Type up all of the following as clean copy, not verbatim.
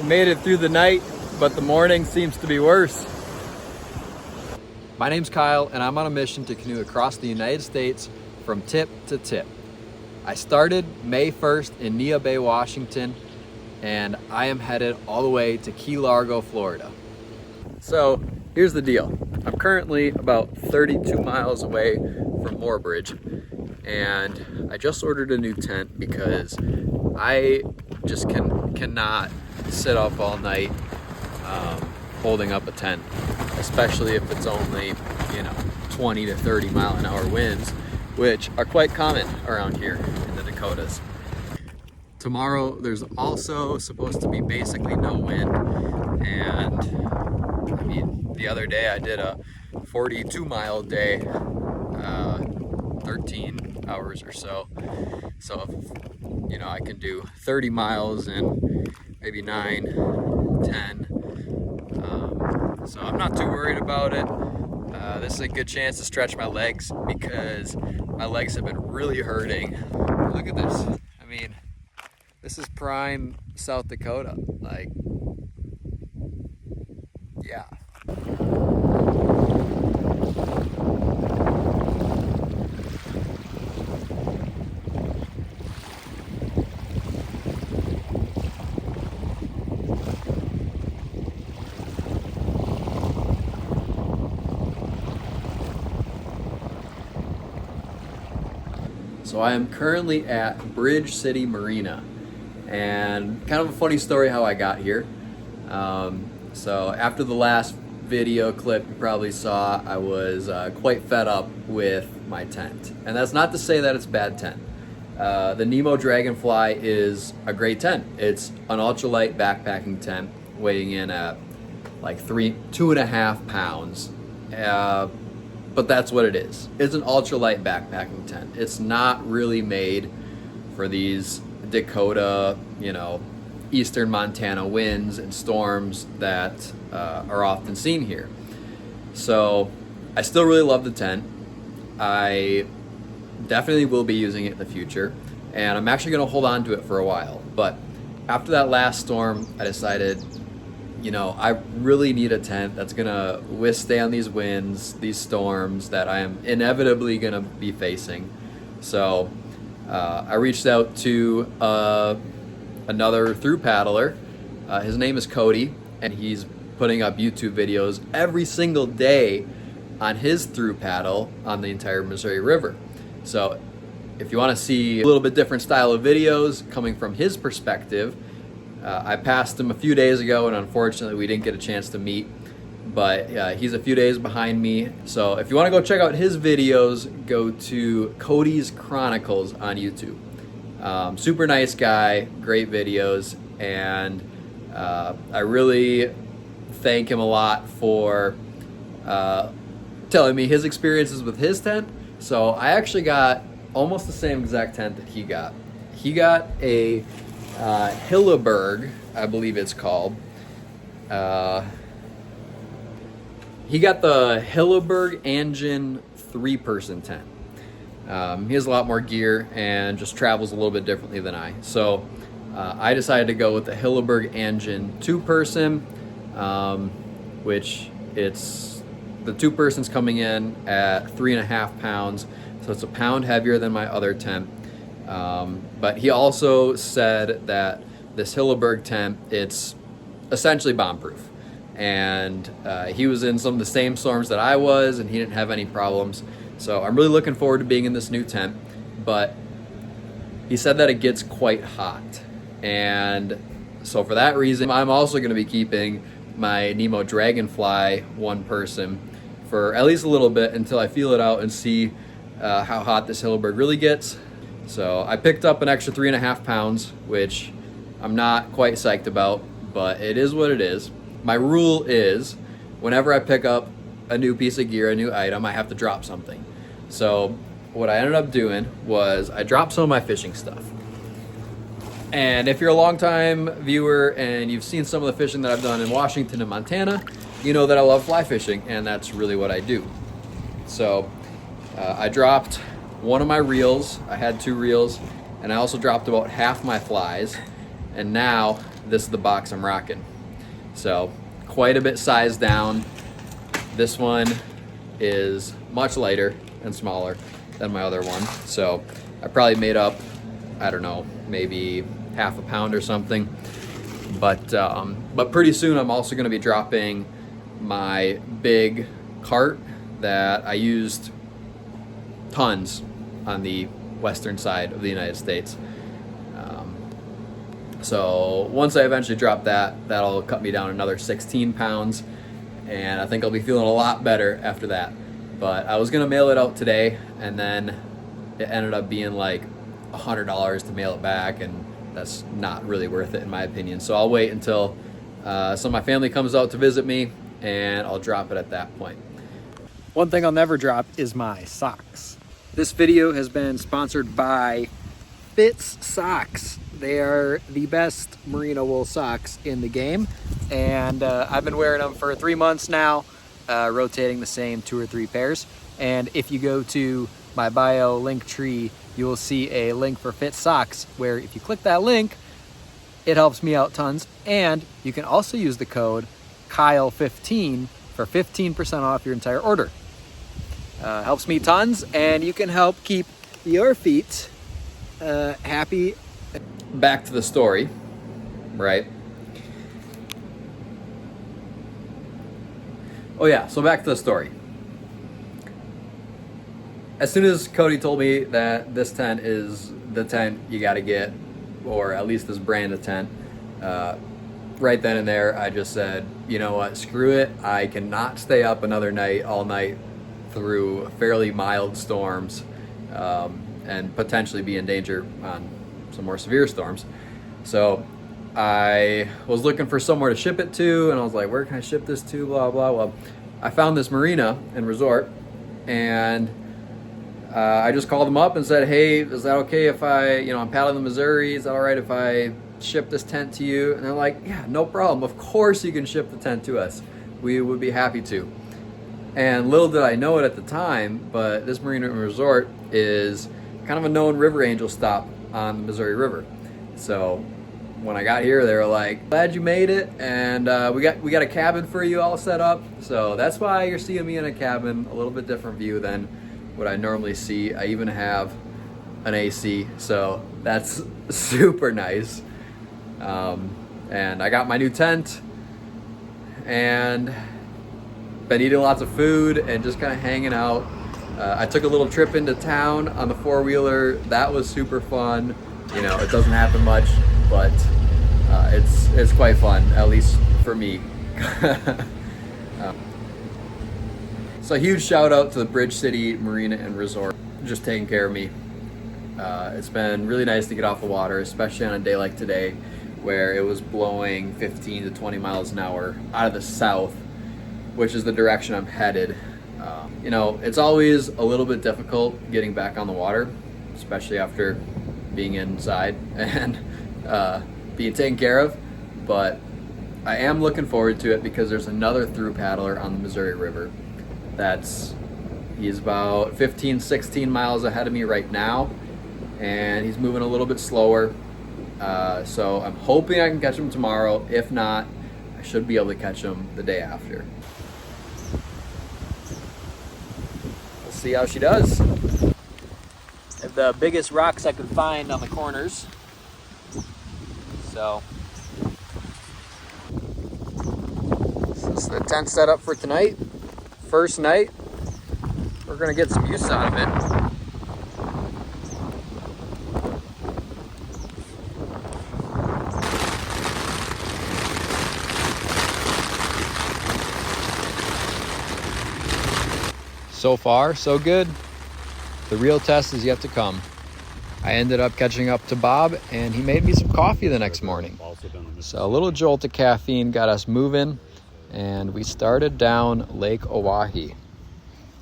We made it through the night, but the morning seems to be worse. My name's Kyle, and I'm on a mission to canoe across the United States from tip to tip. I started May 1st in Neah Bay, Washington, and I am headed all the way to Key Largo, Florida. So here's the deal. I'm currently about 32 miles away from Moorbridge, and I just ordered a new tent because I just cannot sit up all night holding up a tent, especially if it's only 20 to 30 mile an hour winds, which are quite common around here in the Dakotas. Tomorrow there's also supposed to be basically no wind, and I mean, the other day I did a 42 mile day, 13 hours or so. So if, I can do 30 miles in maybe 9, 10. So I'm not too worried about it. This is a good chance to stretch my legs because my legs have been really hurting. Look at this. I mean, this is prime South Dakota. Like, yeah. So I am currently at Bridge City Marina, and kind of a funny story how I got here. So after the last video clip you probably saw, I was quite fed up with my tent. And that's not to say that it's a bad tent. The Nemo Dragonfly is a great tent. It's an ultralight backpacking tent weighing in at like 2.5 pounds. But that's what it is. It's an ultralight backpacking tent. It's not really made for these Dakota, eastern Montana winds and storms that are often seen here. So I still really love the tent. I definitely will be using it in the future, and I'm actually gonna hold on to it for a while. But after that last storm, I decided, I really need a tent that's gonna withstand these winds, these storms that I am inevitably gonna be facing. So I reached out to another through paddler. His name is Cody, and he's putting up YouTube videos every single day on his through paddle on the entire Missouri River. So if you want to see a little bit different style of videos coming from his perspective, I passed him a few days ago, and unfortunately we didn't get a chance to meet, but he's a few days behind me. So if you want to go check out his videos, go to Cody's Chronicles on YouTube. Super nice guy, great videos, and I really thank him a lot for telling me his experiences with his tent. So I actually got almost the same exact tent that he got. He got a Hilleberg, I believe it's called. He got the Hilleberg Engine 3-person tent. He has a lot more gear and just travels a little bit differently than I. So I decided to go with the Hilleberg Engine 2-person, which it's the 2-person's coming in at 3.5 pounds. So it's a pound heavier than my other tent. But he also said that this Hilleberg tent, it's essentially bomb-proof. And he was in some of the same storms that I was, and he didn't have any problems. So I'm really looking forward to being in this new tent. But he said that it gets quite hot. And so for that reason, I'm also going to be keeping my Nemo Dragonfly 1-person for at least a little bit until I feel it out and see how hot this Hilleberg really gets. So I picked up an extra 3.5 pounds, which I'm not quite psyched about, but it is what it is. My rule is whenever I pick up a new piece of gear, a new item, I have to drop something. So what I ended up doing was I dropped some of my fishing stuff. And if you're a longtime viewer and you've seen some of the fishing that I've done in Washington and Montana, you know that I love fly fishing, and that's really what I do. So I dropped one of my reels. I had 2 reels, and I also dropped about half my flies. and now this is the box I'm rocking. So quite a bit sized down. This one is much lighter and smaller than my other one. So I probably made up, I don't know, maybe half a pound or something. But pretty soon I'm also gonna be dropping my big cart that I used tons on the western side of the United States. So once I eventually drop that, that'll cut me down another 16 pounds, and I think I'll be feeling a lot better after that. But I was gonna mail it out today, and then it ended up being like $100 to mail it back, and that's not really worth it in my opinion. So I'll wait until some of my family comes out to visit me, and I'll drop it at that point. One thing I'll never drop is my socks. This video has been sponsored by Fitz Socks. They are the best merino wool socks in the game, and I've been wearing them for 3 months now, rotating the same 2 or 3 pairs. And if you go to my bio link tree, you will see a link for Fitz Socks, where if you click that link, it helps me out tons. And you can also use the code Kyle15 for 15% off your entire order. Helps me tons, and you can help keep your feet happy. Back to the story, right? Oh yeah, so back to the story. As soon as Cody told me that this tent is the tent you gotta get, or at least this brand of tent, right then and there I just said, you know what, screw it. I cannot stay up another night, all night, through fairly mild storms, and potentially be in danger on some more severe storms. So I was looking for somewhere to ship it to, and I was like, where can I ship this to, blah blah. Well, I found this marina and resort, and I just called them up and said, hey, is that okay if I'm paddling the Missouri, is that all right if I ship this tent to you? And they're like, yeah, no problem, of course you can ship the tent to us, we would be happy to. And little did I know it at the time, but this marina and resort is kind of a known river angel stop on the Missouri River. So when I got here, they were like, glad you made it, and we got a cabin for you all set up. So that's why you're seeing me in a cabin, a little bit different view than what I normally see. I even have an AC, so that's super nice. And I got my new tent, and been eating lots of food and just kind of hanging out. I took a little trip into town on the 4-wheeler. That was super fun. You know, it doesn't happen much, but it's quite fun, at least for me. So a huge shout out to the Bridge City Marina and Resort, just taking care of me. It's been really nice to get off the water, especially on a day like today, where it was blowing 15 to 20 miles an hour out of the south, which is the direction I'm headed. It's always a little bit difficult getting back on the water, especially after being inside and being taken care of, but I am looking forward to it because there's another through paddler on the Missouri River. He's about 15, 16 miles ahead of me right now, and he's moving a little bit slower. So I'm hoping I can catch him tomorrow. If not, I should be able to catch him the day after. We'll see how she does. I have the biggest rocks I could find on the corners. So this is the tent set up for tonight. First night. We're gonna get some use out of it. So far, so good. The real test is yet to come. I ended up catching up to Bob, and he made me some coffee the next morning. So a little jolt of caffeine got us moving, and we started down Lake Oahe.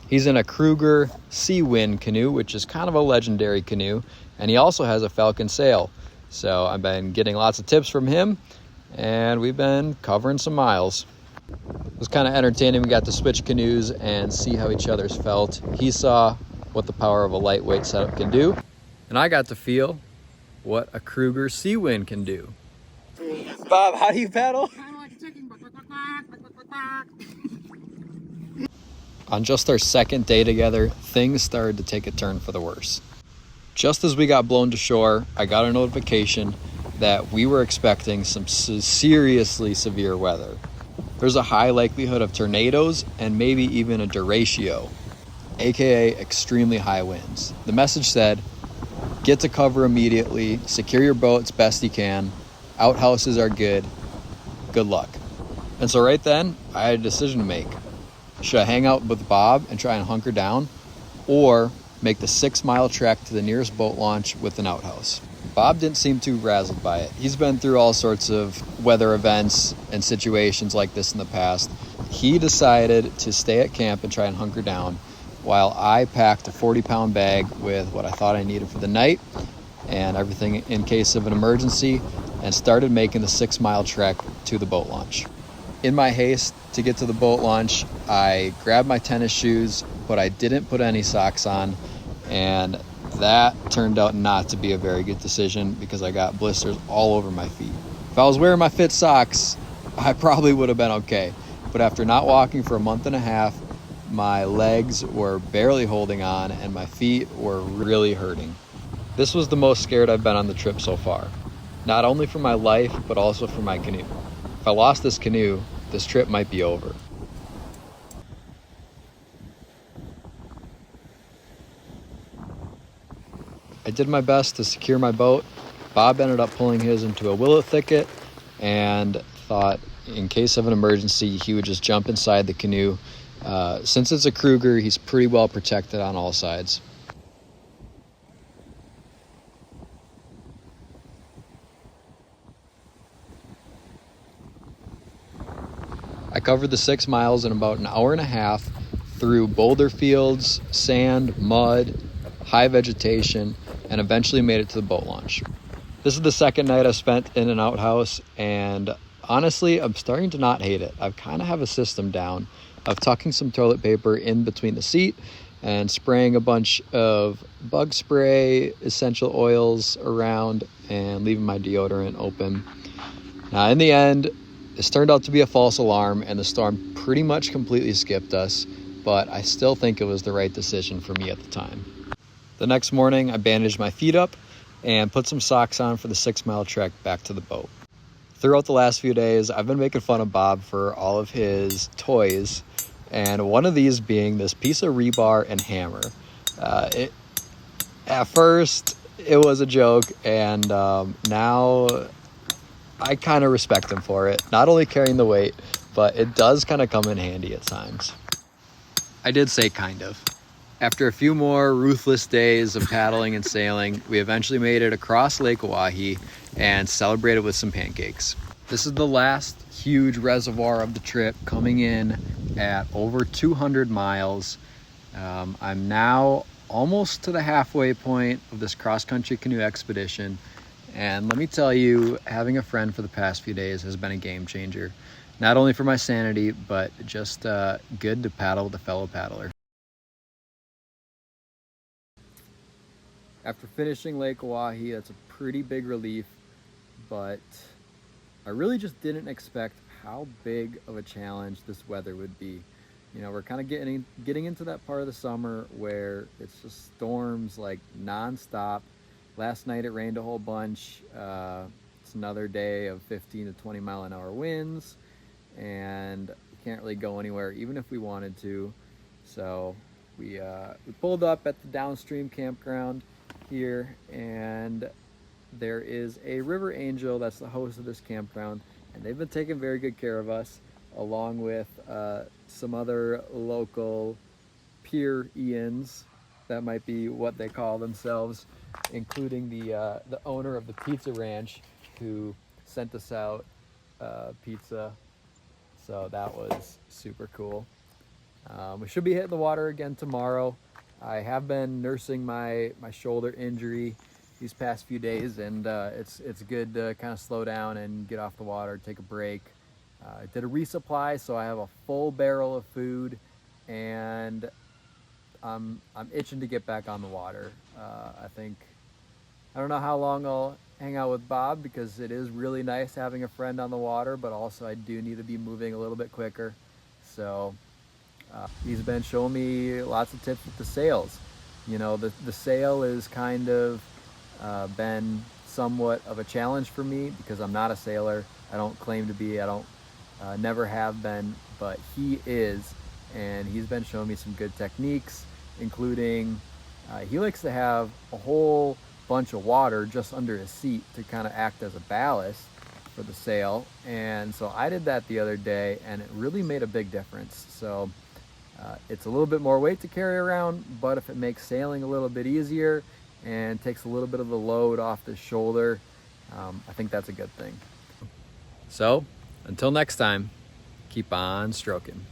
He's in a Kruger Seawind canoe, which is kind of a legendary canoe, and he also has a Falcon sail. So I've been getting lots of tips from him, and we've been covering some miles. It was kind of entertaining. We got to switch canoes and see how each other's felt. He saw what the power of a lightweight setup can do, and I got to feel what a Kruger Seawind can do. Bob, how do you paddle? On just our second day together, things started to take a turn for the worse. Just as we got blown to shore, I got a notification that we were expecting some seriously severe weather. There's a high likelihood of tornadoes and maybe even a derecho, aka extremely high winds. The message said, get to cover immediately, secure your boats best you can, outhouses are good luck. And so right then, I had a decision to make. Should I hang out with Bob and try and hunker down, or make the 6-mile trek to the nearest boat launch with an outhouse? Bob didn't seem too razzled by it. He's been through all sorts of weather events and situations like this in the past. He decided to stay at camp and try and hunker down, while I packed a 40-pound bag with what I thought I needed for the night and everything in case of an emergency, and started making the 6-mile trek to the boat launch. In my haste to get to the boat launch, I grabbed my tennis shoes, but I didn't put any socks on, and that turned out not to be a very good decision because I got blisters all over my feet. If I was wearing my fit socks, I probably would have been okay, but after not walking for a month and a half, my legs were barely holding on and my feet were really hurting. This was the most scared I've been on the trip so far, not only for my life, but also for my canoe. If I lost this canoe, this trip might be over. I did my best to secure my boat. Bob ended up pulling his into a willow thicket and thought in case of an emergency, he would just jump inside the canoe. Since it's a Kruger, he's pretty well protected on all sides. I covered the 6 miles in about an hour and a half through boulder fields, sand, mud, high vegetation, and eventually made it to the boat launch. This is the second night I've spent in an outhouse, and honestly, I'm starting to not hate it. I kind of have a system down of tucking some toilet paper in between the seat and spraying a bunch of bug spray, essential oils around, and leaving my deodorant open. Now, in the end, this turned out to be a false alarm, and the storm pretty much completely skipped us, but I still think it was the right decision for me at the time. The next morning, I bandaged my feet up and put some socks on for the 6-mile trek back to the boat. Throughout the last few days, I've been making fun of Bob for all of his toys, and one of these being this piece of rebar and hammer. At first, it was a joke, and now I kind of respect him for it. Not only carrying the weight, but it does kind of come in handy at times. I did say kind of. After a few more ruthless days of paddling and sailing, we eventually made it across Lake Oahe and celebrated with some pancakes. This is the last huge reservoir of the trip, coming in at over 200 miles. I'm now almost to the halfway point of this cross-country canoe expedition. And let me tell you, having a friend for the past few days has been a game changer. Not only for my sanity, but just good to paddle with a fellow paddler. After finishing Lake Oahe, that's a pretty big relief, but I really just didn't expect how big of a challenge this weather would be. You know, we're kind of getting into that part of the summer where it's just storms like nonstop. Last night it rained a whole bunch. It's another day of 15 to 20 mile an hour winds, and we can't really go anywhere even if we wanted to. So we pulled up at the downstream campground here, and there is a river angel that's the host of this campground, and they've been taking very good care of us, along with some other local pier Ians, that might be what they call themselves, including the owner of the pizza ranch, who sent us out pizza. So that was super cool. We should be hitting the water again tomorrow. I have been nursing my shoulder injury these past few days, and it's good to kind of slow down and get off the water, take a break. I did a resupply, so I have a full barrel of food, and I'm itching to get back on the water. I don't know how long I'll hang out with Bob because it is really nice having a friend on the water, but also I do need to be moving a little bit quicker. So he's been showing me lots of tips with the sails. You know, the sail is kind of been somewhat of a challenge for me because I'm not a sailor. I don't claim to be. I don't never have been, but he is, and he's been showing me some good techniques, including he likes to have a whole bunch of water just under his seat to kind of act as a ballast for the sail. And so I did that the other day, and it really made a big difference. So it's a little bit more weight to carry around, but if it makes sailing a little bit easier and takes a little bit of the load off the shoulder, I think that's a good thing. So until next time, keep on stroking.